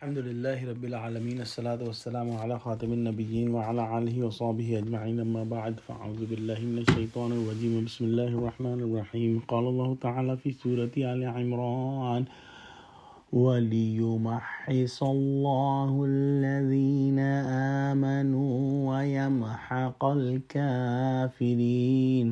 الحمد لله رب العالمين الصلاة والسلام على خاتم النبيين وعلى آله وصحبه أجمعين أما بعد فأعوذ بالله من الشيطان الرجيم بسم الله الرحمن الرحيم قال الله تعالى في سورة آل عمران وَلِيُمَحِّصَ اللَّهُ الَّذِينَ آمَنُوا وَيَمْحَقَ الْكَافِرِينَ۔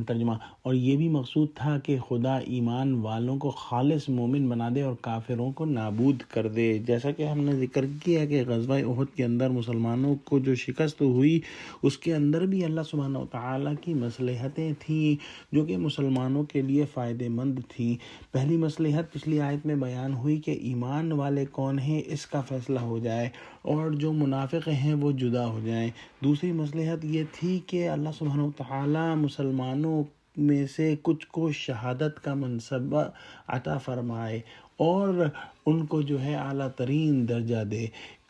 ترجمہ: اور یہ بھی مقصود تھا کہ خدا ایمان والوں کو خالص مومن بنا دے اور کافروں کو نابود کر دے۔ جیسا کہ ہم نے ذکر کیا کہ غزوہ احد کے اندر مسلمانوں کو جو شکست ہوئی اس کے اندر بھی اللہ سبحانہ وتعالیٰ کی مصلحتیں تھیں جو کہ مسلمانوں کے لیے فائدہ مند تھیں۔ پہلی مصلحت پچھلی آیت میں بیان ہوئی کہ ایمان والے کون ہیں اس کا فیصلہ ہو جائے اور جو منافق ہیں وہ جدا ہو جائیں۔ دوسری مصلحت یہ تھی کہ اللہ سبحانہ وتعالیٰ مسلمانوں میں سے کچھ کو شہادت کا منصب عطا فرمائے اور ان کو جو ہے اعلیٰ ترین درجہ دے۔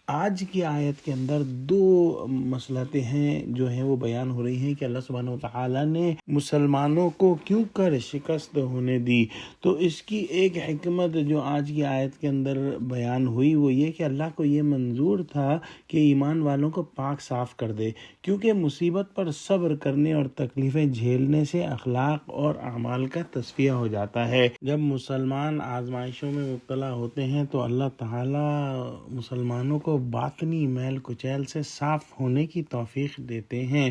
آج کی آیت کے اندر دو مصلحتیں ہیں جو ہیں وہ بیان ہو رہی ہیں کہ اللہ سبحانہ وتعالیٰ نے مسلمانوں کو کیوں کر شکست ہونے دی۔ تو اس کی ایک حکمت جو آج کی آیت کے اندر بیان ہوئی وہ یہ کہ اللہ کو یہ منظور تھا کہ ایمان والوں کو پاک صاف کر دے، کیونکہ مصیبت پر صبر کرنے اور تکلیفیں جھیلنے سے اخلاق اور اعمال کا تصفیہ ہو جاتا ہے۔ جب مسلمان آزمائشوں میں مبتلا ہوتے ہیں تو اللہ تعالیٰ مسلمانوں کو باطنی میل کچیل سے صاف ہونے کی توفیق دیتے ہیں۔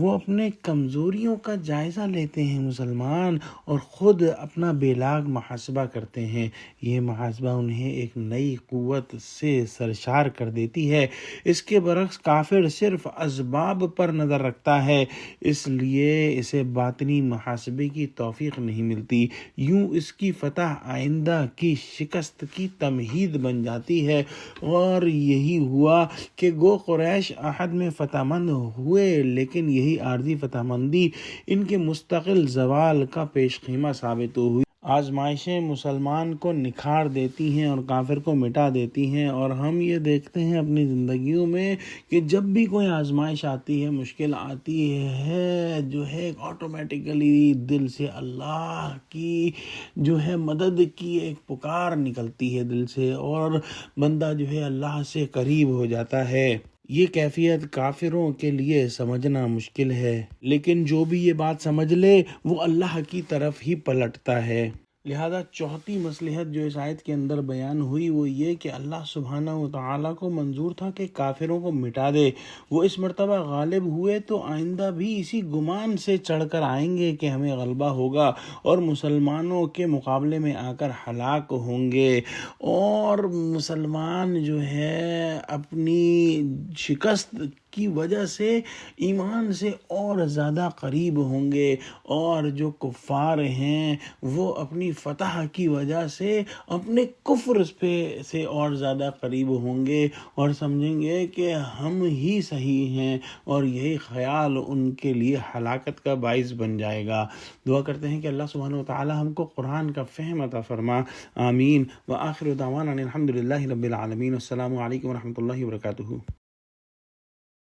وہ اپنے کمزوریوں کا جائزہ لیتے ہیں مسلمان اور خود اپنا بے لاگ محاسبہ کرتے ہیں۔ یہ محاسبہ انہیں ایک نئی قوت سے سرشار کر دیتی ہے۔ اس کے برعکس کافر صرف اسباب پر نظر رکھتا ہے، اس لیے اسے باطنی محاسبے کی توفیق نہیں ملتی۔ یوں اس کی فتح آئندہ کی شکست کی تمہید بن جاتی ہے، اور یہی ہوا کہ گو قریش احد میں فتح مند ہوئے، لیکن یہی عارضی فتح مندی ان کے مستقل زوال کا پیش خیمہ ثابت ہوئی۔ آزمائشیں مسلمان کو نکھار دیتی ہیں اور کافر کو مٹا دیتی ہیں، اور ہم یہ دیکھتے ہیں اپنی زندگیوں میں کہ جب بھی کوئی آزمائش آتی ہے، مشکل آتی ہے، جو ہے آٹومیٹیکلی دل سے اللہ کی جو ہے مدد کی ایک پکار نکلتی ہے دل سے، اور بندہ جو ہے اللہ سے قریب ہو جاتا ہے۔ یہ کیفیت کافروں کے لیے سمجھنا مشکل ہے، لیکن جو بھی یہ بات سمجھ لے وہ اللہ کی طرف ہی پلٹتا ہے۔ لہذا چوتھی مصلحت جو اس آیت کے اندر بیان ہوئی وہ یہ کہ اللہ سبحانہ وتعالیٰ کو منظور تھا کہ کافروں کو مٹا دے۔ وہ اس مرتبہ غالب ہوئے تو آئندہ بھی اسی گمان سے چڑھ کر آئیں گے کہ ہمیں غلبہ ہوگا اور مسلمانوں کے مقابلے میں آ کر ہلاک ہوں گے، اور مسلمان جو ہے اپنی شکست کی وجہ سے ایمان سے اور زیادہ قریب ہوں گے، اور جو کفار ہیں وہ اپنی فتح کی وجہ سے اپنے کفر سے اور زیادہ قریب ہوں گے اور سمجھیں گے کہ ہم ہی صحیح ہیں، اور یہی خیال ان کے لیے ہلاکت کا باعث بن جائے گا۔ دعا کرتے ہیں کہ اللہ سبحانہ وتعالی ہم کو قرآن کا فہم عطا فرما، آمین۔ وآخر دعوانا الحمد للہ رب العالمین۔ السلام علیکم ورحمۃ اللہ وبرکاتہ۔